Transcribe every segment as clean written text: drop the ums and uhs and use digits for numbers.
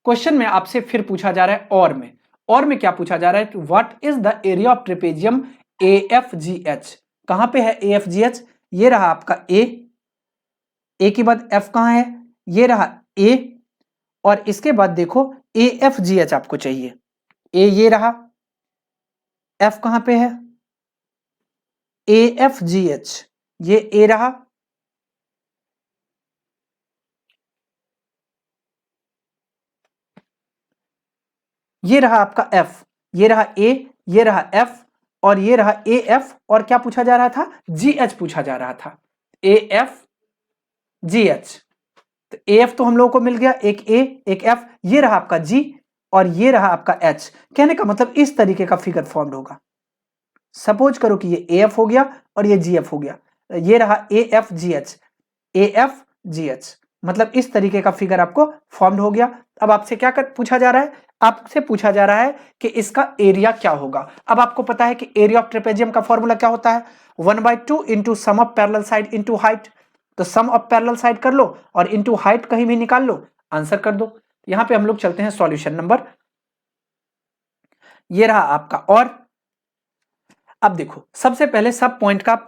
Question में आपसे फिर पूछा जा रहा है और में क्या पूछा जा रहा है, what is the area of trapezium AFGH। कहां पे है AFGH, ये रहा आपका ए के बाद F कहां है, ये रहा A, और इसके बाद देखो AFGH आपको चाहिए, ए ये रहा, F कहां पे है AFGH, ये ए रहा, ये रहा आपका F, ये रहा A, ये रहा F, और ये रहा AF, और क्या पूछा जा रहा था, GH पूछा जा रहा था, AFGH। तो AF तो हम लोगों को मिल गया, एक A एक F, ये रहा आपका G और ये रहा आपका H। कहने का मतलब इस तरीके का फिगर फॉर्म्ड होगा। सपोज करो कि ये AF हो गया और ये GF हो गया, ये रहा AFGH, AFGH, मतलब इस तरीके का फिगर आपको फॉर्म्ड हो गया। अब आपसे क्या पूछा जा रहा है, आपसे पूछा जा रहा है कि इसका एरिया क्या होगा। अब आपको पता है कि एरिया ऑफ ट्रेपेजियम का फॉर्मूला क्या होता है, 1/2 into sum of parallel side into height. तो सम ऑफ पैरेलल साइड कर लो और इंटू हाइट कहीं भी निकाल लो, आंसर कर दो। यहां पे हम लोग चलते हैं सॉल्यूशन नंबर, ये रहा आपका। और अब देखो सबसे पहले सब पॉइंट का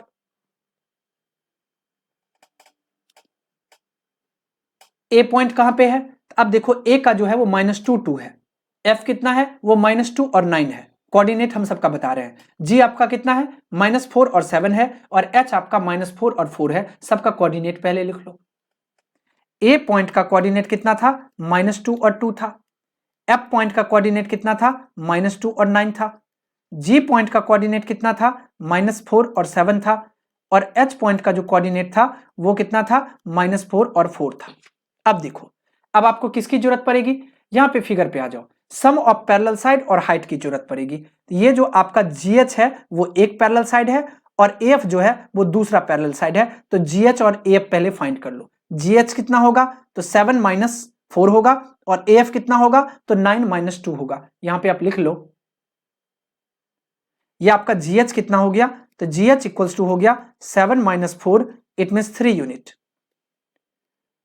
ए पॉइंट कहां पे है, अब देखो ए का जो है वो -2 है, एफ कितना है वो -2 और 9 है, कोऑर्डिनेट हम सबका बता रहे हैं। जी आपका कितना है -4 और 7 है, और एच आपका -4 और 4 है, सबका कोऑर्डिनेट पहले लिख लो। ए पॉइंट का कोऑर्डिनेट कितना था, -2 और 2 था। एफ पॉइंट का कोऑर्डिनेट कितना था, -2 और 9 था। जी पॉइंट का कोऑर्डिनेट कितना था, -4 और 7 था। और एच पॉइंट का जो कोऑर्डिनेट था वो कितना था, -4 और 4 था। अब देखो, अब आपको किसकी जरूरत पड़ेगी, यहां पे फिगर पे आ जाओ, सम ऑफ पैरेलल साइड और हाइट की जरूरत पड़ेगी। ये जो आपका GH है वो एक पैरेलल साइड है और AF जो है वो दूसरा पैरेलल साइड है। तो GH और AF पहले फाइंड कर लो। GH कितना होगा, तो 7 - 4 होगा, और AF कितना होगा, तो 9 - 2 होगा। यहां पे आप लिख लो, ये आपका GH कितना हो गया, तो GH इक्वल्स टू हो गया 7 - 4, इट मीन्स 3 यूनिट।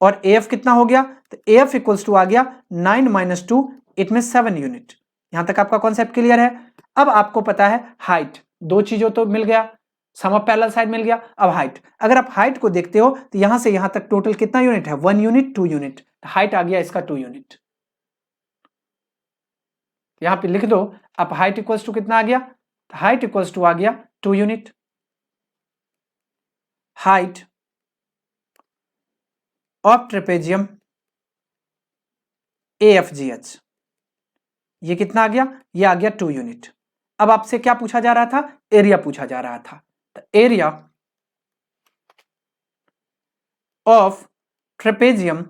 और AF कितना हो गया, तो AF इक्वल्स टू आ गया 9 - 2, इट मीन्स 7 यूनिट। यहां तक आपका कॉन्सेप्ट क्लियर है। अब आपको पता है हाइट, दो चीजों तो मिल गया, सम ऑफ पैरेलल साइड मिल गया। अब हाइट, अगर आप हाइट को देखते हो तो यहां से यहां तक टोटल कितना यूनिट है, 1 यूनिट 2 यूनिट, हाइट आ गया इसका 2 यूनिट। यहां पे लिख दो, अब हाइट इक्वल्स टू कितना आ गया, हाइट इक्वल्स टू आ गया 2 unit. Height of trapezium AFGH, ये कितना आ गया, ये आ गया 2 यूनिट। अब आपसे क्या पूछा जा रहा था, एरिया पूछा जा रहा था। तो एरिया ऑफ ट्रेपेजियम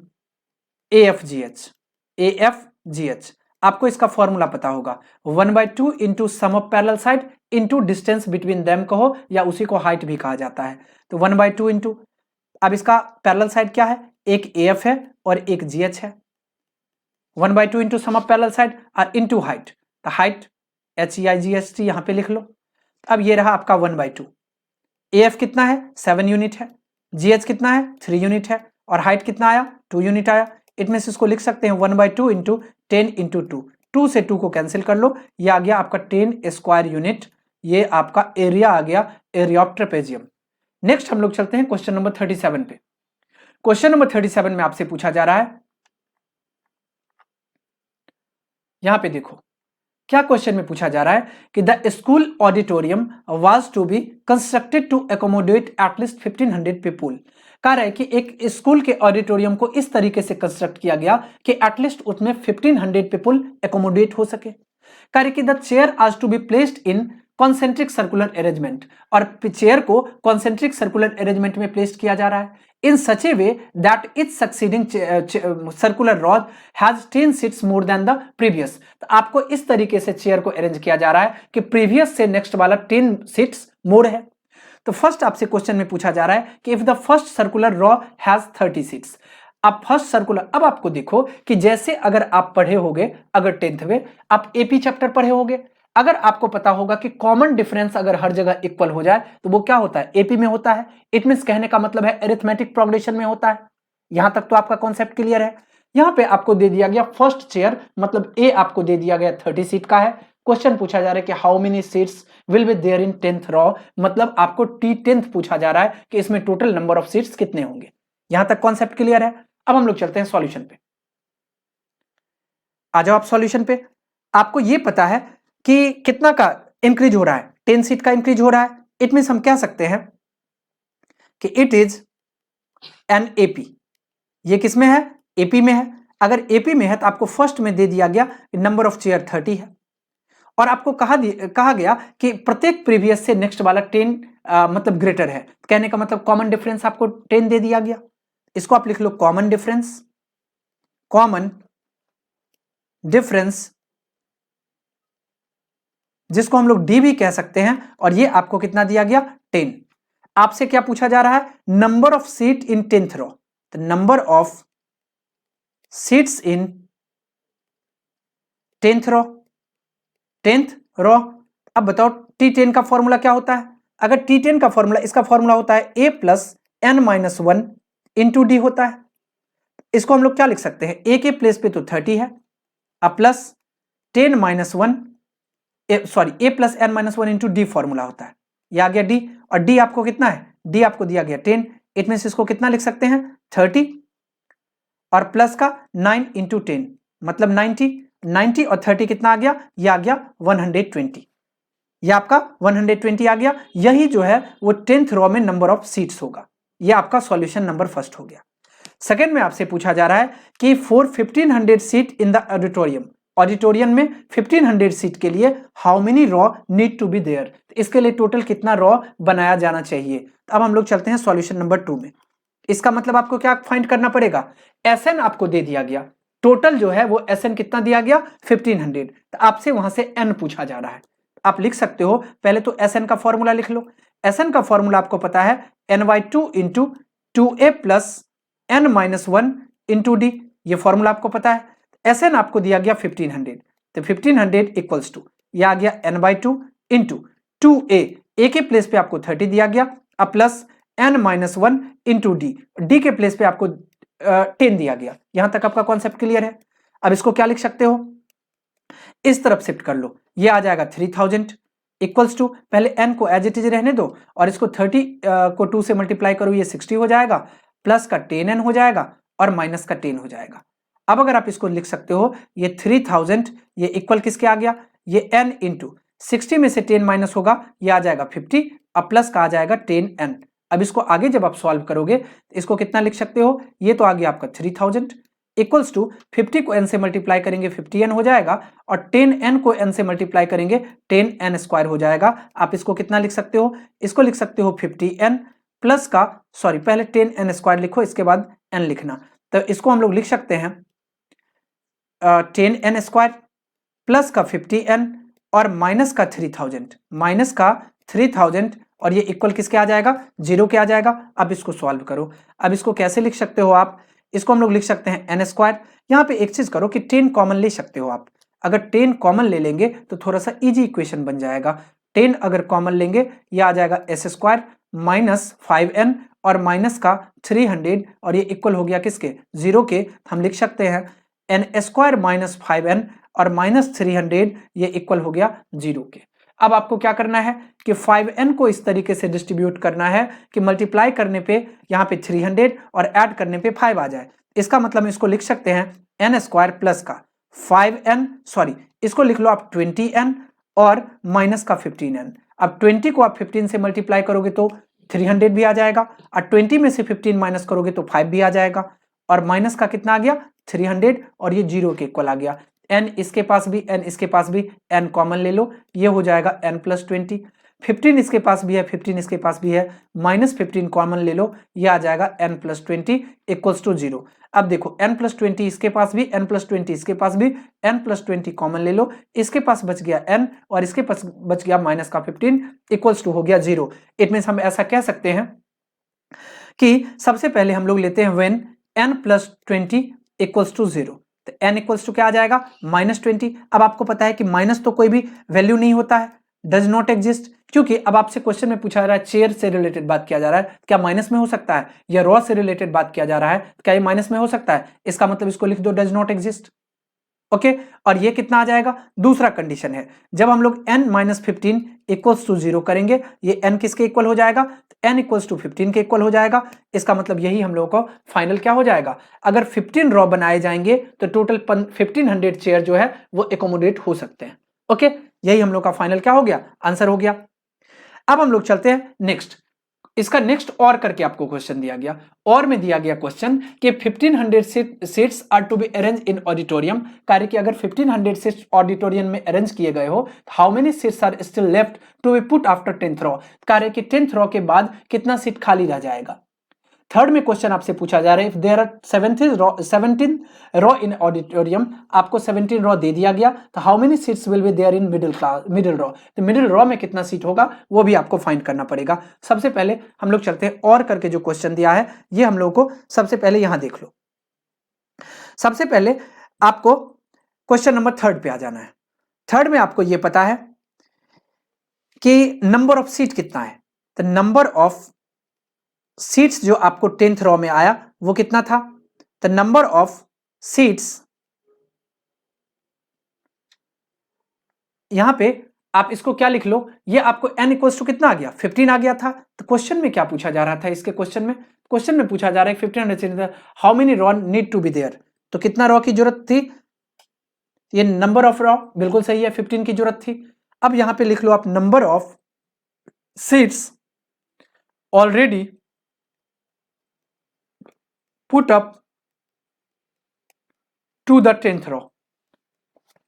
AFGH, आपको इसका फॉर्मूला पता होगा, 1/2 into sum of parallel side into distance between them कहो, या उसी को हाइट भी कहा जाता है। तो 1/2 इंटू, अब इसका पैरेलल साइड क्या है, एक AF है और एक GH है। 1/2 into sum of parallel side और इंटू हाइट, तो हाइट HEIGHT यहां पे लिख लो। अब ये रहा आपका 1/2, AF कितना है 7 यूनिट है, GH कितना है 3 यूनिट है, और हाइट कितना आया 2 यूनिट आया। इट मींस इसको लिख सकते हैं 1/2 इंटू 10 इंटू 2, 2 से 2 को कैंसिल कर लो, ये आ गया आपका 10 स्क्वायर यूनिट। ये आपका एरिया आ गया, एरिया ऑफ ट्रेपेजियम। नेक्स्ट हम लोग चलते हैं क्वेश्चन नंबर 37 पे। क्वेश्चन नंबर 37 में आपसे पूछा जा रहा है, यहां पे देखो क्या क्वेश्चन में पूछा जा रहा है कि the school auditorium was to be constructed to accommodate at least 1500 people. कह रहा है कि एक स्कूल के ऑडिटोरियम को इस तरीके से कंस्ट्रक्ट किया गया कि एटलीस्ट उसमें 1500 पीपुल एकोमोडेट हो सके। कह रहे कि the chair are to be placed in concentric circular arrangement, और चेयर को कॉन्सेंट्रिक सर्कुलर अरेंजमेंट में प्लेस किया जा रहा है in such a way that each succeeding circular row has 10 seats more than the previous. तो आपको इस तरीके से चेयर को अरेंज किया जा रहा है कि प्रीवियस से नेक्स्ट वाला 10 सीट्स मोर है। तो फर्स्ट आपसे क्वेश्चन में पूछा जा रहा है कि if the first circular raw has 30 seats, अब फर्स्ट सर्कुलर, अब आपको देखो कि जैसे अगर आप पढ़े होगे, अगर 10th में आप एपी चैप्टर पढ़े होगे, अगर आपको पता होगा कि कॉमन डिफरेंस अगर हर जगह इक्वल हो जाए तो वो क्या होता है, एपी में होता है। इट मींस कहने का मतलब है अरिथमेटिक प्रोग्रेशन में होता है। यहां तक तो आपका कॉन्सेप्ट क्लियर है। यहाँ पे आपको दे दिया गया फर्स्ट चेयर, मतलब ए आपको दे दिया गया 30 सीट का है। क्वेश्चन पूछा जा रहा है कि how many seats will be there in 10th row, मतलब आपको T10th पूछा जा रहा है कि इसमें टोटल नंबर ऑफ सीट्स कितने होंगे। यहां तक कॉन्सेप्ट क्लियर है। अब हम लोग चलते हैं सॉल्यूशन पे। आ जाओ आप सॉल्यूशन पे। आपको ये पता है कि कितना का इंक्रीज हो रहा है, 10 सीट का इंक्रीज हो रहा है। इट मींस हम कह सकते हैं कि इट इज एन एपी। ये किसमें है? एपी में है। अगर एपी में है तो आपको फर्स्ट में दे दिया गया नंबर ऑफ चेयर 30 है, और आपको कहा गया कि प्रत्येक प्रीवियस से नेक्स्ट वाला 10 मतलब ग्रेटर है। कहने का मतलब कॉमन डिफरेंस आपको 10 दे दिया गया। इसको आप लिख लो कॉमन डिफरेंस, कॉमन डिफरेंस जिसको हम लोग डी भी कह सकते हैं, और ये आपको कितना दिया गया? 10। आपसे क्या पूछा जा रहा है? Number of seat in 10th row. तो number of seats in 10th row, 10th row. अब बताओ T10 का फॉर्मूला क्या होता है? अगर T10 का फॉर्मूला, इसका फॉर्मूला होता है a plus n minus 1 into D होता है। इसको हम लोग क्या लिख सकते हैं? a के प्लेस पे तो 30 है, अब plus 10 minus 1, sorry a plus n minus 1 into D formula होता है। ये आ गया d, और d आपको कितना है? d आपको दिया गया 10। इट मीन इसको कितना लिख सकते हैं? 30 और प्लस का 9 इंटू 10 मतलब 90। 90 और 30 कितना आ गया? ये आ गया 120। ये आपका 120 आ गया। यही जो है वो 10th रो में नंबर ऑफ सीट्स होगा। ये आपका सॉल्यूशन नंबर फर्स्ट हो गया। सेकंड में आपसे पूछा जा रहा है कि for 1500 seat in the auditorium, auditorium में 1500 सीट के लिए how many row need to be there, इसके लिए टोटल कितना रॉ बनाया जाना चाहिए। अब हम लोग चलते हैं सॉल्यूशन नंबर 2 में। इसका मतलब आपको क्या फाइंड करना पड़ेगा? एसएन आपको दे दिया गया, टोटल जो है वो एसएन कितना दिया गया? 1500। तो आपसे वहां से एन पूछा जा रहा है। आप लिख सकते हो, पहले तो एसएन का फॉर्मूला लिख लो। एसएन का फॉर्मूला आपको पता है n/2 into 2a plus n minus 1 into D, ये फॉर्मूला आपको पता है। एसएन आपको दिया गया 1500, तो 1500 इक्वल्स टू ये आ गया n/2 इंटू 2a, ए के प्लेस पे आपको 30 दिया गया, अब plus n minus 1 into D, D के प्लेस पे आपको 10 दिया गया। यहां तक आपका कॉन्सेप्ट क्लियर है। अब इसको क्या लिख सकते हो? इस तरफ शिफ्ट कर लो, ये आ जाएगा 3000 इक्वल्स टू, पहले n को एज इट इज रहने दो और इसको 30 को 2 से मल्टीप्लाई करो, ये 60 हो जाएगा, प्लस का 10n हो जाएगा और माइनस का 10 हो जाएगा। अब अगर आप इसको लिख सकते हो, ये 3000 ये इक्वल किसके आ गया? ये n इंटू 60 में से 10 माइनस होगा, ये आ जाएगा 50, अब प्लस का आ जाएगा 10n। अब इसको आगे जब आप सॉल्व करोगे तो इसको कितना लिख सकते हो? ये तो आ गया आपका 3000 इक्वल्स टू 50 को n से मल्टीप्लाई करेंगे 50n हो जाएगा, और 10n को n से मल्टीप्लाई करेंगे 10n स्क्वायर हो जाएगा। आप इसको कितना लिख सकते हो? इसको लिख सकते हो 50n प्लस का, सॉरी पहले 10n स्क्वायर लिखो, इसके बाद n लिखना। तो इसको हम लोग लिख सकते हैं 10n स्क्वायर प्लस का 50n और माइनस का 3000, माइनस का 3000, और ये इक्वल किसके आ जाएगा? 0 के आ जाएगा। अब इसको सॉल्व करो। अब इसको कैसे लिख सकते हो आप? इसको हम लोग लिख सकते हैं n स्क्वायर। यहाँ पे एक चीज करो कि 10 कॉमन ले सकते हो आप। अगर 10 कॉमन ले लेंगे तो थोड़ा सा इजी इक्वेशन बन जाएगा। 10 अगर कॉमन लेंगे, ये आ जाएगा s स्क्वायर माइनस 5n और माइनस का 300, और ये इक्वल हो गया किसके? 0 के। हम लिख सकते हैं n स्क्वायर माइनस 5n और माइनस 300, ये इक्वल हो गया 0 के। अब आपको क्या करना है कि 5n को इस तरीके से डिस्ट्रीब्यूट करना है कि मल्टीप्लाई करने पे यहाँ पे 300 और ऐड करने पे 5 आ जाए। इसका मतलब इसको लिख सकते हैं n स्क्वायर प्लस का 5n, सॉरी इसको लिख लो आप 20n और माइनस का 15n। अब 20 को आप 15 से मल्टीप्लाई करोगे तो 300 भी आ जाएगा, और 20 में से 15 माइनस करोगे तो 5 भी आ जाएगा, और माइनस का कितना आ गया? 300, और ये 0 के इक्वल आ गया। n इसके पास भी, n इसके पास भी, n कॉमन ले लो, ये हो जाएगा n प्लस 20। 15 इसके पास भी है, 15 इसके पास भी है, माइनस 15 कॉमन ले लो, ये आ जाएगा n प्लस 20 इक्वल्स टू 0। अब देखो n प्लस 20 इसके पास भी, n प्लस 20 इसके पास भी, n प्लस 20 कॉमन ले लो, इसके पास बच गया n और इसके पास बच गया माइनस का 15 इक्वल्स टू हो गया 0। इट मीन्स हम ऐसा कह सकते हैं कि सबसे पहले हम लोग लेते हैं when n plus 20 equals to 0, तो n इक्वल्स टू क्या आ जाएगा? माइनस 20। अब आपको पता है कि माइनस तो कोई भी वैल्यू नहीं होता है, डज नॉट एग्जिस्ट, क्योंकि अब आपसे क्वेश्चन में पूछा जा रहा है चेयर से रिलेटेड बात किया जा रहा है, क्या माइनस में हो सकता है, या रॉ से रिलेटेड बात किया जा रहा है, क्या ये माइनस में हो सकता है, इसका मतलब इसको लिख दो डज नॉट एग्जिस्ट। ओके, और ये कितना आ जाएगा, दूसरा कंडीशन है जब हम लोग n माइनस 15 इक्वल्स टू 0 करेंगे, ये n किसके इक्वल हो जाएगा, n इक्वल्स टू 15 के इक्वल हो जाएगा। इसका मतलब यही हम लोगों को फाइनल क्या हो जाएगा, अगर 15 रॉ बनाए जाएंगे तो टोटल 1500 चेयर जो है वो एकोमोडेट हो सकते हैं। ओके, यही हम लोग का फाइनल क्या हो गया, आंसर हो गया। अब हम लोग चलते हैं नेक्स्ट, इसका नेक्स्ट और करके आपको क्वेश्चन दिया गया, और में दिया गया क्वेश्चन कि 1500 seats are to be arrange in auditorium, कार्य कि अगर 1500 सीट्स ऑडिटोरियम में अरेंज किए गए हो, how many seats are still left to be put after 10th row, कार्य कि 10th रॉ के बाद कितना सीट खाली रह जाएगा। थर्ड में क्वेश्चन आपसे पूछा जा रहा है if there are 17 row in auditorium, आपको 17 रॉ दे दिया गया, तो how many seats will be there in middle row, तो मिडिल रॉ में कितना सीट होगा वो भी आपको फाइंड करना पड़ेगा। सबसे पहले हम लोग चलते हैं और करके जो क्वेश्चन दिया है ये हम लोग को सबसे पहले यहां देख लो। सबसे पहले आपको क्वेश्चन नंबर 3 पे आ जाना है। 3 में आपको ये पता है कि नंबर ऑफ सीट कितना है, तो नंबर ऑफ सीट्स जो आपको 10th रॉ में आया वो कितना था, तो नंबर ऑफ सीट्स यहां पे आप इसको क्या लिख लो, ये आपको n इक्वल्स टू कितना आ गया, 15 आ गया था। तो क्वेश्चन में क्या पूछा जा रहा था, इसके क्वेश्चन में पूछा जा रहा है 1500 how many row need to be there, तो कितना रॉ की जरूरत थी, ये नंबर ऑफ रॉ बिल्कुल सही है, 15 की जरूरत थी। अब यहां पे लिख लो आप number of seats already put up to the 10th row,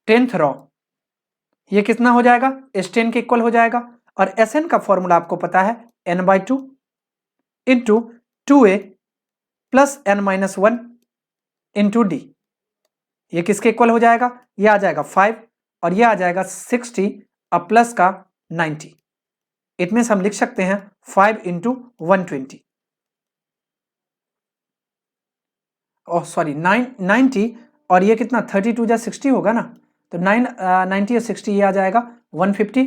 10th row ये कितना हो जाएगा, S10 के इक्वल हो जाएगा, और Sn का फॉर्मूला आपको पता है n/2 into 2a plus n-1 into d, ये किसके इक्वल हो जाएगा, ये आ जाएगा 5 और ये आ जाएगा 60 अब प्लस का 90, इट मीन्स हम लिख सकते हैं 5 इंटू 120, ओह सॉरी 90, और ये कितना 32 या 60 होगा ना, तो 90 और 60 ये आ जाएगा 150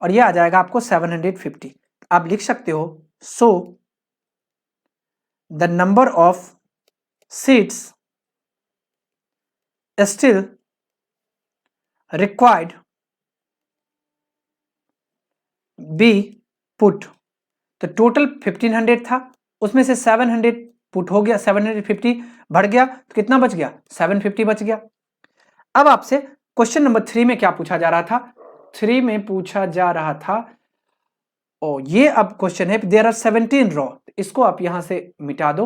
और ये आ जाएगा आपको 750। आप लिख सकते हो so the number of seats still required B put, तो टोटल 1500 था, उसमें से 700 पुट हो गया, 750 बढ़ गया, तो कितना बच गया, 750 बच गया। अब आपसे क्वेश्चन नंबर 3 में क्या पूछा जा रहा था, 3 में पूछा जा रहा था ये अब क्वेश्चन है देयर आर 17 रॉ, इसको आप यहां से मिटा दो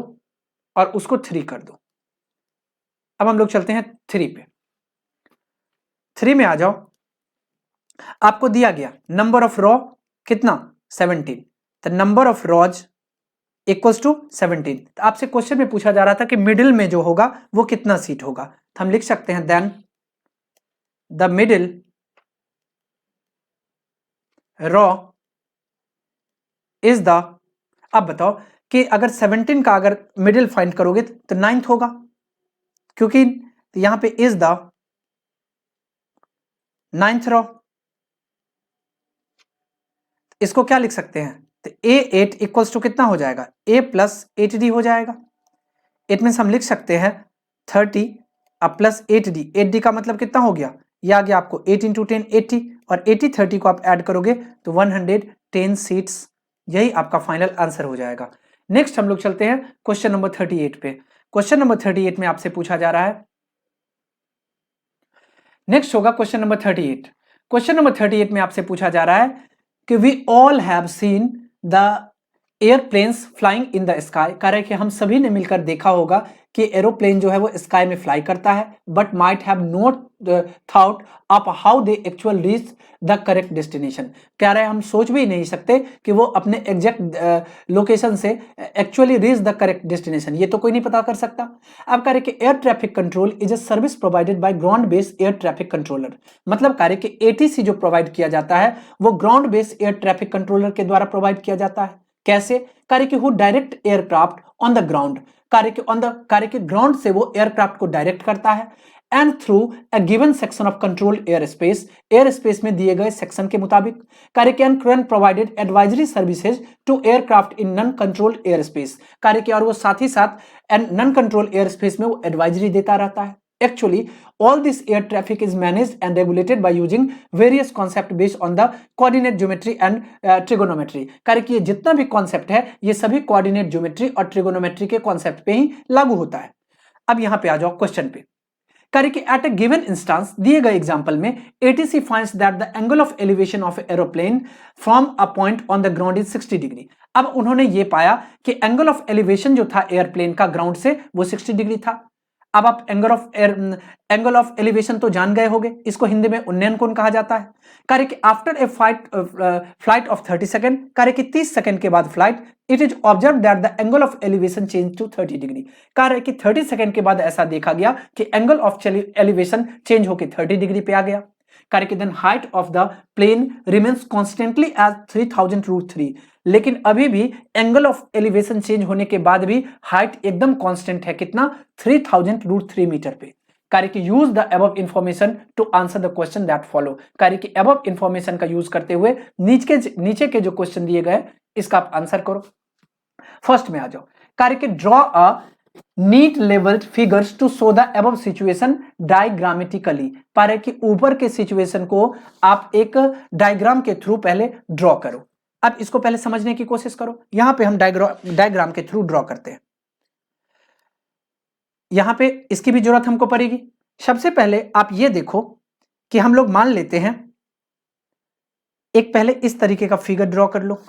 और उसको 3 कर दो। अब हम लोग चलते हैं 3 पे, 3 में आ जाओ, आपको दिया गया नंबर ऑफ रॉ कितना 17, तो number of rows equals to 17, तो आपसे क्वेश्चन में पूछा जा रहा था कि मिडिल में जो होगा वो कितना सीट होगा, तो हम लिख सकते हैं then the middle row is the, अब बताओ कि अगर 17 का अगर मिडिल फाइंड करोगे तो 9th होगा, क्योंकि यहां पे इज द 9th रॉ, इसको क्या लिख सकते हैं, तो A8 इक्वल्स टू कितना हो जाएगा, A प्लस 8D हो जाएगा, इट मीन्स हम लिख सकते हैं 30 अब प्लस 8D, 8D का मतलब कितना हो गया, ये आ गया आपको 8 इंटू 10 80, और 80 30 को आप ऐड करोगे तो 110 सीट्स, यही आपका फाइनल आंसर हो जाएगा। नेक्स्ट हम लोग चलते हैं क्वेश्चन नंबर 38 पे। क्वेश्चन नंबर 38 में आपसे पूछा जा रहा है, नेक्स्ट होगा क्वेश्चन नंबर 38। क्वेश्चन नंबर 38 में आपसे पूछा जा रहा है कि we all have seen the airplanes flying in the sky, कह रहे कि हम सभी ने मिलकर देखा होगा कि एरोप्लेन जो है वो स्काई में फ्लाई करता है, but might have not thought of how they actual reach the correct destination, कह रहे हैं हम सोच भी नहीं सकते कि वो अपने एग्जैक्ट लोकेशन से actually reach the correct destination, ये तो कोई नहीं पता कर सकता। अब कह रहे कि air traffic control is a service provided by ground based air traffic controller, मतलब कह रहे कि एटीसी जो प्रोवाइड किया जाता है वो ground based air traffic controller के द्वारा प्रोवाइड किया जाता है। कैसे, कार्य कि who direct aircraft on the ground, कार्य के ग्राउंड से वो एयरक्राफ्ट को डायरेक्ट करता है, and through a given section of controlled air space में दिए गए सेक्शन के मुताबिक। कार्य can provided advisory services to aircraft in non controlled air space. कार्य के और वो साथ ही साथ नॉन कंट्रोल्ड एयर स्पेस में वो एडवाइजरी देता रहता है। Actually, all this air traffic is managed and regulated by using various concepts based on the coordinate geometry and trigonometry। कार्य कि जितना भी कॉन्सेप्ट है ये सभी कोऑर्डिनेट ज्योमेट्री और ट्रिगोनोमेट्री के कॉन्सेप्ट पे ही लागू होता है। अब यहां पे आ जाओ क्वेश्चन पे। कार्य कि एट ए गिवन इंस्टांस दिए गए एग्जांपल में ATC finds that the angle of elevation of aeroplane from a point on the ground is 60 degree. अब उन्होंने ये पाया कि एंगल ऑफ एलिवेशन जो था एयरप्लेन का ग्राउंड से वो 60 डिग्री था। अब आप एंगल ऑफ एलिवेशन तो जान गए होंगे, इसको हिंदी में उन्नयन कोण कहा जाता है। कार्य कि after a flight of 30 second, कार्य कि 30 सेकंड के बाद flight, it is observe that the angle of elevation change to 30 degree. कार्य कि 30 सेकंड के बाद ऐसा देखा गया कि एंगल ऑफ एलिवेशन चेंज होकर 30 डिग्री पे आ गया। कार्य कि then height of the plane remains constantly as 3000√3। लेकिन अभी भी एंगल ऑफ एलिवेशन चेंज होने के बाद भी हाइट एकदम कांस्टेंट है, कितना 3000√3 मीटर पे। कार्य कि use the above information to answer the question that follow. कार्य कि अबव इंफॉर्मेशन का यूज करते हुए नीचे के जो क्वेश्चन दिए गए इसका आप आंसर करो। फर्स्ट में आ जाओ। कार्य कि draw a neat levelled figures to show the above situation diagrammatically. पारे कि ऊपर के सिचुएशन को आप एक डायग्राम के थ्रू पहले ड्रॉ करो। अब इसको पहले समझने की कोशिश करो। यहां पे हम डायग्राम के थ्रू ड्रॉ करते हैं। यहां पे इसकी भी जरूरत हमको पड़ेगी। सबसे पहले आप ये देखो कि हम लोग मान लेते हैं एक पहले इस तरीके का फिगर ड्रॉ कर लो।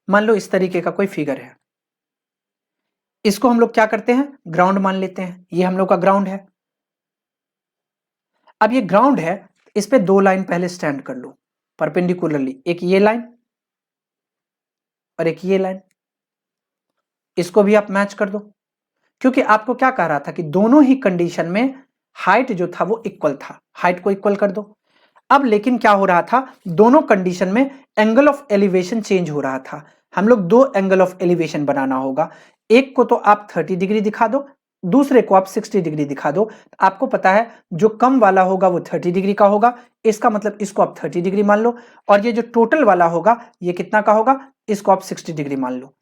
मान लो इस तरीके का कोई फिगर है, इसको हम लोग क्या करते हैं, ग्राउंड मान लेते हैं। ये हम लोग का ग्राउंड है। अब ये ग्राउंड है, इस पे दो लाइन पहले स्टैंड कर लो परपेंडिकुलरली, एक ये लाइन और एक ये लाइन। इसको भी आप मैच कर दो, क्योंकि आपको क्या कह रहा था कि दोनों ही कंडीशन में हाइट जो था वो इक्वल था। हाइट को इक्वल कर दो। अब लेकिन क्या हो रहा था, दोनों कंडीशन में एंगल ऑफ एलिवेशन चेंज हो रहा था। हम लोग दो एंगल ऑफ एलिवेशन बनाना होगा। एक को तो आप 30 डिग्री दिखा दो, दूसरे को आप 60 डिग्री दिखा दो। आपको पता है जो कम वाला होगा वो 30 डिग्री का होगा, इसका मतलब इसको आप 30 डिग्री मान लो, और ये जो टोटल वाला होगा ये कितना का होगा, इसको आप 60 डिग्री मान लो।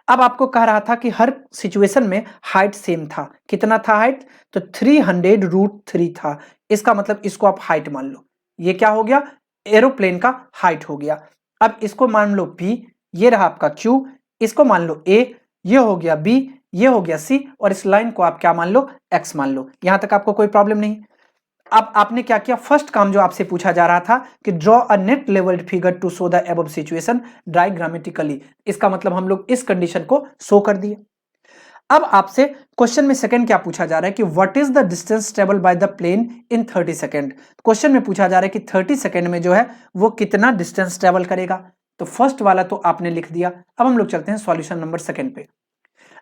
अब आपको कह रहा था कि हर सिचुएशन में हाइट सेम था। कितना था हाइट, तो 300√3 था। इसका मतलब इसको आप हाइट मान लो। ये क्या हो गया, एरोप्लेन का हाइट हो गया। अब इसको मान लो P, ये रहा आपका Q, इसको मान लो A, ये हो गया B, ये हो गया C, और इस लाइन को आप क्या मान लो, X मान लो। यहां तक आपको कोई प्रॉब्लम नहीं। अब आपने क्या किया, फर्स्ट काम जो आपसे पूछा जा रहा था कि draw a neat levelled figure to show the above situation diagrammatically. इसका मतलब हम लोग इस कंडीशन को शो कर दिए। अब आपसे क्वेश्चन में सेकंड क्या पूछा जा रहा है कि what is the distance travel by the plane in 30 second. Question में पूछा जा रहा है कि 30 सेकंड में जो है वो कितना डिस्टेंस ट्रेवल करेगा। तो फर्स्ट वाला तो आपने लिख दिया। अब हम लोग चलते हैं सॉल्यूशन नंबर सेकंड पे।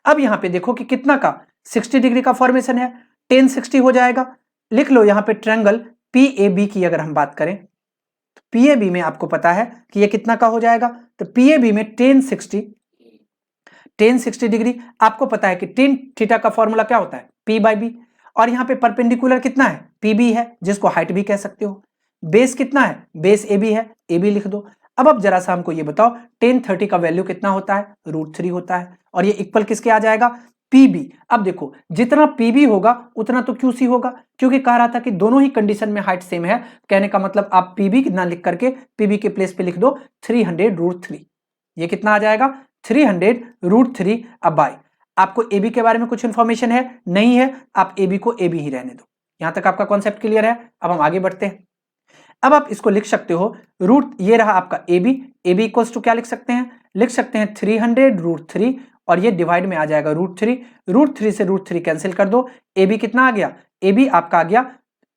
अब यहां पे देखो कि कितना का 60 डिग्री का फॉर्मेशन है, 1060 हो जाएगा। लिख लो यहां पे ट्रायंगल PAB की अगर हम बात करें तो PAB में आपको पता है कि ये कितना का हो जाएगा, तो PAB में 1060 डिग्री। आपको पता है कि टेन थीटा का फॉर्मूला क्या होता है, P/B, और यहां पे परपेंडिकुलर कितना है, PB है, जिसको हाइट भी कह सकते हो। बेस कितना है, बेस AB है, AB लिख दो। अब जरा सा हमको ये बताओ 1030 का वैल्यू कितना होता है, √3 होता है, और ये इक्वल किसके आ जाएगा, PB। अब देखो जितना PB होगा उतना तो QC होगा, क्योंकि कह रहा था कि दोनों ही कंडीशन में हाइट सेम है। कहने का मतलब आप PB कितना लिख करके PB के प्लेस पे लिख दो 300√3। ये कितना आ जाएगा, 300√3। अब बाय आपको AB के बारे में कुछ इंफॉर्मेशन है, नहीं है, आप AB को AB ही रहने दो। यहां तक आपका कॉन्सेप्ट क्लियर है। अब हम आगे बढ़ते हैं। अब आप इसको लिख सकते हो रूट, ये रहा आपका AB इक्वल्स टू क्या लिख सकते हैं, लिख सकते हैं 300√3, और ये डिवाइड में आ जाएगा √3 से √3 कैंसिल कर दो। AB कितना आ गया, AB आपका आ गया,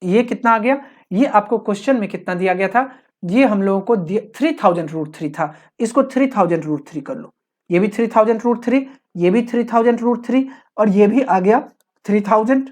ये कितना आ गया, ये आपको क्वेश्चन में कितना दिया गया था, ये हम लोगों को 3000√3 था। इसको 3000√3 कर लो, ये भी 3000√3, ये भी 3000√3, और ये भी आ गया 3000।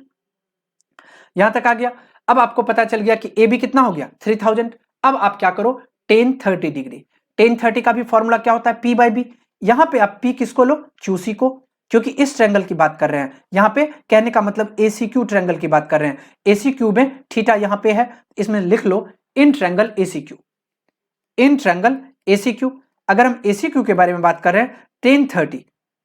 यहां तक आ गया। अब आपको पता चल गया कि AB कितना हो गया 3000। अब आप क्या करो 1030 डिग्री, 1030 का भी फॉर्मूला क्या होता है, P/B। यहां पे आप P किसको लो, QC को। क्योंकि इस ट्रायंगल की बात कर रहे हैं। यहां पे कहने का मतलब ACQ ट्रायंगल की बात कर रहे हैं। ACQ में थीटा यहां पे है, इसमें लिख लो in triangle ACQ, in triangle ACQ। अगर हम ACQ के बारे में बात कर रहे हैं tan 30,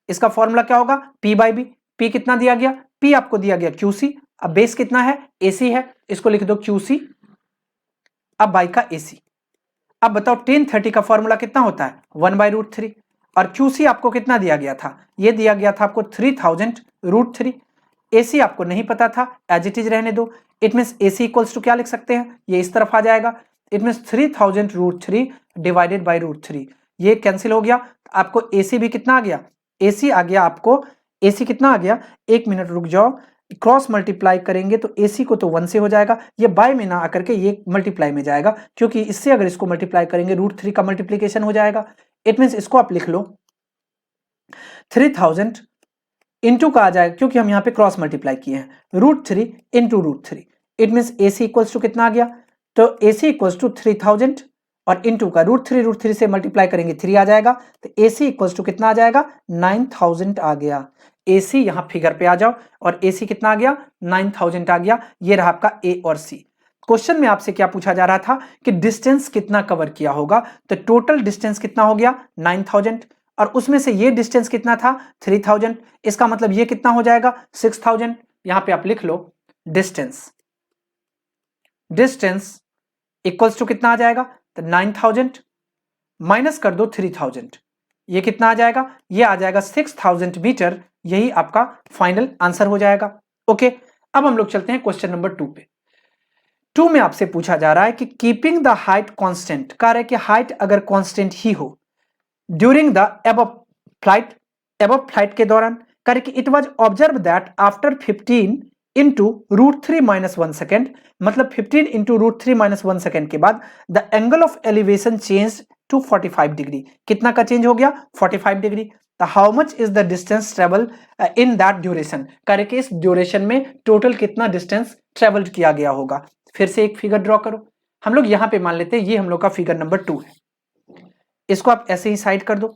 इसका फॉर्मूला क्या होगा P/B। P कितना दिया गया, P आपको दिया गया QC, अब बेस कितना है AC है, इसको लिख दो QC, अब बाई का AC। अब बताओ tan 30 का फॉर्मूला कितना होता है 1/√3, और QC आपको कितना दिया गया था, ये दिया गया था आपको 3000√3। AC आपको नहीं पता था, एज इट इज रहने दो। It means AC equals to क्या लिख सकते हैं, ये इस तरफ आ जाएगा। इट मीन्स 3000√3 डिवाइडेड बाई √3, ये कैंसिल हो गया। आपको AC भी कितना आ गया, AC आ गया आपको, AC कितना आ गया, एक मिनट रुक जाओ, क्रॉस मल्टीप्लाई करेंगे तो AC को तो 1 से हो जाएगा, ये बाय में ना आकर के ये मल्टीप्लाई में जाएगा, क्योंकि इससे अगर इसको मल्टीप्लाई करेंगे √3 का मल्टीप्लीकेशन हो जाएगा। इट मीन्स इसको आप लिख लो 3000 इंटू का आ जाएगा, क्योंकि हम यहाँ पे क्रॉस मल्टीप्लाई किए हैं, √3 into √3। It means AC equals to कितना आ गया, तो AC इक्वल्स टू 3000 और इंटू का √3 से मल्टीप्लाई करेंगे 3 आ जाएगा, तो AC इक्वल्स टू कितना आ जाएगा 9000 आ गया। AC यहाँ फिगर पे आ जाओ, और AC कितना आ गया 9000 आ गया। ये रहा आपका A और C। क्वेश्चन में आपसे क्या पूछा जा रहा था कि डिस्टेंस कितना कवर किया होगा, तो टोटल डिस्टेंस कितना हो गया 9000, और उसमें से ये डिस्टेंस कितना था 3000, इसका मतलब ये कितना हो जाएगा 6000। यहां पे आप लिख लो डिस्टेंस, डिस्टेंस इक्वल्स टू कितना आ जाएगा, तो 9000 माइनस कर दो 3000, ये कितना आ जाएगा, ये आ जाएगा 6000 मीटर। यही आपका फाइनल आंसर हो जाएगा। ओके, अब हम लोग चलते हैं क्वेश्चन नंबर 2 पे। 2 में आपसे पूछा जा रहा है कि कीपिंग द हाइट कांस्टेंट, कह रहा है कि हाइट अगर कांस्टेंट ही हो ड्यूरिंग द एबव फ्लाइट के दौरान, कह रहे कि it was observe that after 15 into √3 - 1 second, मतलब 15 इंटू √3 - 1 सेकेंड के बाद the angle of elevation change to 45 degree, कितना का चेंज हो गया 45 degree. How much is the distance travel in that duration, कह रहे कि इस ड्यूरेशन में टोटल कितना डिस्टेंस ट्रेवल किया गया होगा। फिर से एक फिगर ड्रॉ करो, हम लोग यहां पे मान लेते हैं ये हम लोग का फिगर नंबर 2 है, इसको आप ऐसे ही साइड कर दो।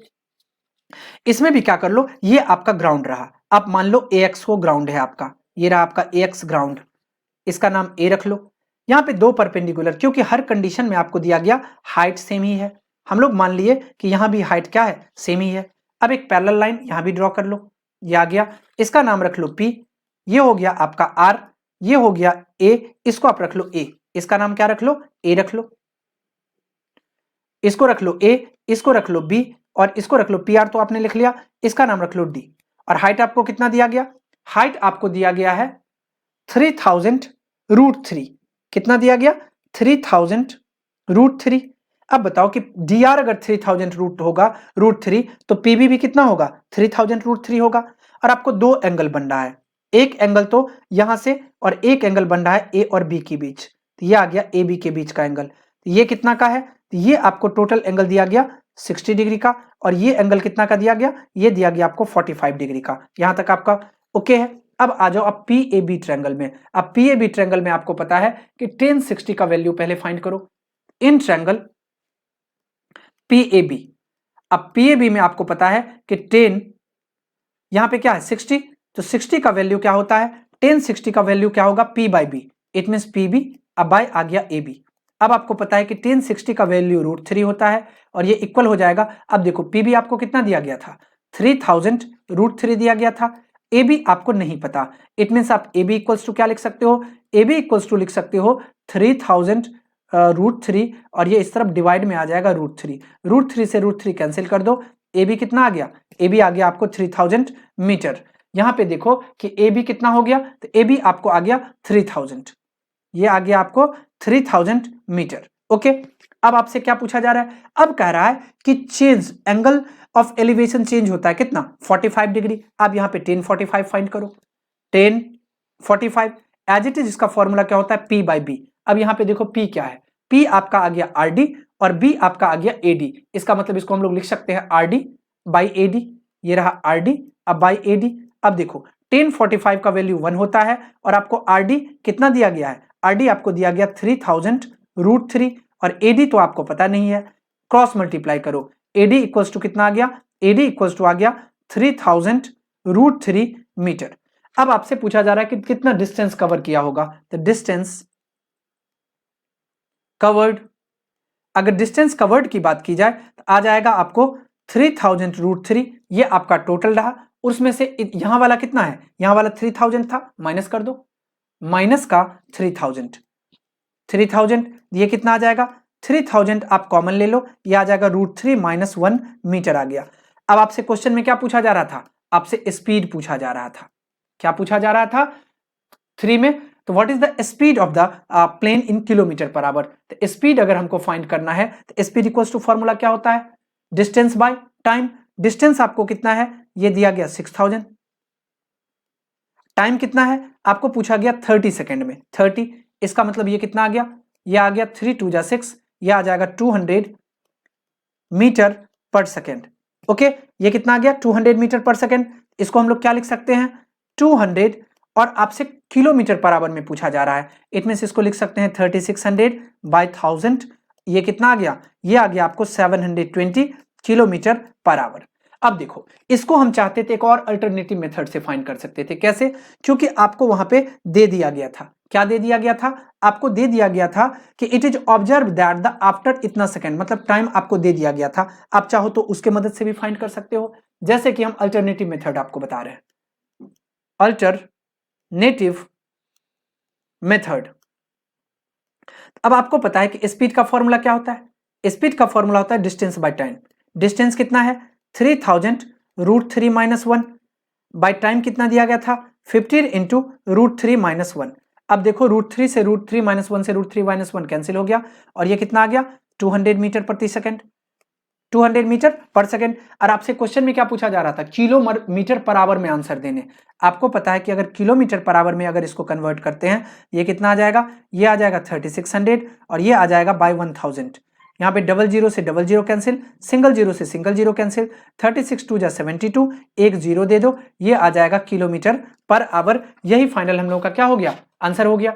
इसमें भी क्या कर लो, ये आपका ग्राउंड रहा, आप मान लो AX को ग्राउंड है आपका, ये रहा आपका AX ग्राउंड, इसका नाम A रख लो। यहाँ पे दो परपेंडिकुलर, क्योंकि हर कंडीशन में आपको दिया गया हाइट सेम ही है, हम लोग मान लिए कि यहाँ भी हाइट क्या है सेम ही है। अब एक पैरेलल लाइन यहाँ भी ड्रॉ कर लो, ये आ गया, इसका नाम रख लो P, ये हो गया आपका R, ये हो गया A, इसको आप रख लो A, इसका नाम क्या रख लो A रख लो, इसको रख लो A, इसको रख लो B, और इसको रख लो PR, तो आपने लिख लिया, इसका नाम रख लो D। और हाइट आपको कितना दिया गया, हाइट आपको दिया गया है 3000√3, कितना दिया गया 3000√3। अब बताओ कि DR अगर 3000 रूट होगा √3, तो PB भी कितना होगा 3000√3 होगा। और आपको दो एंगल बन रहा है, एक एंगल तो यहां से और एक एंगल बन रहा है A और B के बीच, तो ये आ गया AB के बीच का एंगल, तो ये कितना का है, तो ये आपको टोटल एंगल दिया गया 60 डिग्री का, और ये एंगल कितना का दिया गया, ये दिया गया आपको 45 डिग्री का। यहां तक आपका ओके है। अब आ जाओ अब PAB ट्रायंगल में। अब PAB ट्रायंगल में आपको पता है कि tan 60 का वैल्यू पहले फाइंड करो इन ट्रायंगल PAB। अब PAB में आपको पता है कि tan यहां पे क्या है 60, तो 60 का वैल्यू क्या होता है, tan 60 का वैल्यू क्या होगा P/B, इट मींस PB, अब बाय आ गया AB। अब आपको पता है कि tan 60 का वैल्यू √3 होता है, और ये इक्वल हो जाएगा। अब देखो PB आपको कितना दिया गया था 3000√3 दिया गया था, AB आपको नहीं पता, इट मींस आप AB इक्वल्स टू क्या लिख सकते हो, AB इक्वल्स टू लिख सकते हो 3000√3, और ये इस तरफ डिवाइड में आ जाएगा √3, √3 से √3 कैंसिल कर दो, AB कितना आ गया, AB आ गया आपको 3000 मीटर। यहां पे देखो कि AB कितना हो गया, तो AB आपको आ गया 3000, ये आ गया आपको 3000 मीटर। ओके, अब आपसे क्या पूछा जा रहा है, अब कह रहा है कि change angle of elevation change होता है कितना 45 डिग्री। आप यहाँ पे tan 45 फाइंड करो, tan 45 एज इट इज, इसका फॉर्मूला क्या होता है P/B। अब यहाँ पे देखो P क्या है, P आपका आ गया RD और B आपका आ गया AD, इसका मतलब इसको हम लोग लिख सकते हैं RD/AD, ये रहा RD अब बाई AD। अब देखो tan 45 का वैल्यू 1 होता है, और आपको RD कितना दिया गया है, RD आपको दिया गया 3000√3, और AD तो आपको पता नहीं है, क्रॉस मल्टीप्लाई करो, AD इक्वल्स टू कितना आ गया, AD इक्वल्स टू आ गया 3000 √3 मीटर। अब आपसे पूछा जा रहा है कि कितना डिस्टेंस कवर किया होगा, तो डिस्टेंस कवर्ड, अगर डिस्टेंस कवर्ड की बात की जाए तो आ जाएगा आपको 3000 √3, ये आपका टोटल रहा। उसमें से यहां वाला कितना है, यहां वाला 3000 था, माइनस कर दो, माइनस का 3000 ये कितना आ जाएगा, 3000 आप कॉमन ले लो, ये आ जाएगा √3 - 1 मीटर आ गया। अब आपसे क्वेश्चन में क्या पूछा जा रहा था, आपसे स्पीड पूछा जा रहा था। क्या पूछा जा रहा था 3 में, तो what is the speed of the plane in kilometre per hour. तो स्पीड अगर हमको फाइंड करना है तो स्पीड इक्वल्स टू फॉर्मूला क्या होता है, डिस्टेंस बाय टाइम। डिस्टेंस आपको कितना है, ये दिया गया 6000, टाइम कितना है आपको पूछा गया 30 सेकेंड में 30, इसका मतलब ये कितना आ गया, ये आ गया 3 2 जा 6, ये आ जाएगा 200 मीटर पर सेकेंड। ओके, ये कितना आ गया 200 मीटर पर सेकेंड। इसको हम लोग क्या लिख सकते हैं 200, और आपसे किलोमीटर पर आवर में पूछा जा रहा है, इट मींस इसको लिख सकते हैं 3600/1000। ये कितना आ गया, ये आ गया आपको 720 किलोमीटर पर आवर। अब देखो, इसको हम चाहते थे एक और अल्टरनेटिव मेथड से फाइंड कर सकते थे। कैसे, क्योंकि आपको वहां पे दे दिया गया था, क्या दे दिया गया था, आपको दे दिया गया था कि it is observe that the after इतना सेकंड, मतलब टाइम आपको दे दिया गया था। आप चाहो तो उसके मदद से भी फाइंड कर सकते हो, जैसे कि हम अल्टरनेटिव मेथड आपको बता रहे हैं, अल्टरनेटिव मेथड। अब आपको पता है कि स्पीड का फॉर्मूला क्या होता है, स्पीड का फॉर्मूला होता है डिस्टेंस बाय टाइम। डिस्टेंस कितना है 3000 √3 - 1, बाय टाइम कितना दिया गया था 15 × √3 - 1। अब देखो √3 से √3 - 1 से √3 - 1 कैंसिल हो गया, और ये कितना आ गया 200 मीटर प्रति सेकंड, 200 मीटर पर सेकंड। और आपसे क्वेश्चन में क्या पूछा जा रहा था, किलोमीटर पर आवर में आंसर देने। आपको पता है कि अगर किलोमीटर पर आवर में अगर इसको कन्वर्ट करते हैं, ये कितना आ जाएगा, ये आ जाएगा 3600, और ये आ जाएगा बाय 1000। यहाँ पे 00 से 00 कैंसिल, सिंगल जीरो से सिंगल जीरो कैंसिल, 36 2 जा 72, एक जीरो दे दो, ये आ जाएगा किलोमीटर पर आवर। यही फाइनल हम लोग का क्या हो गया, आंसर हो गया।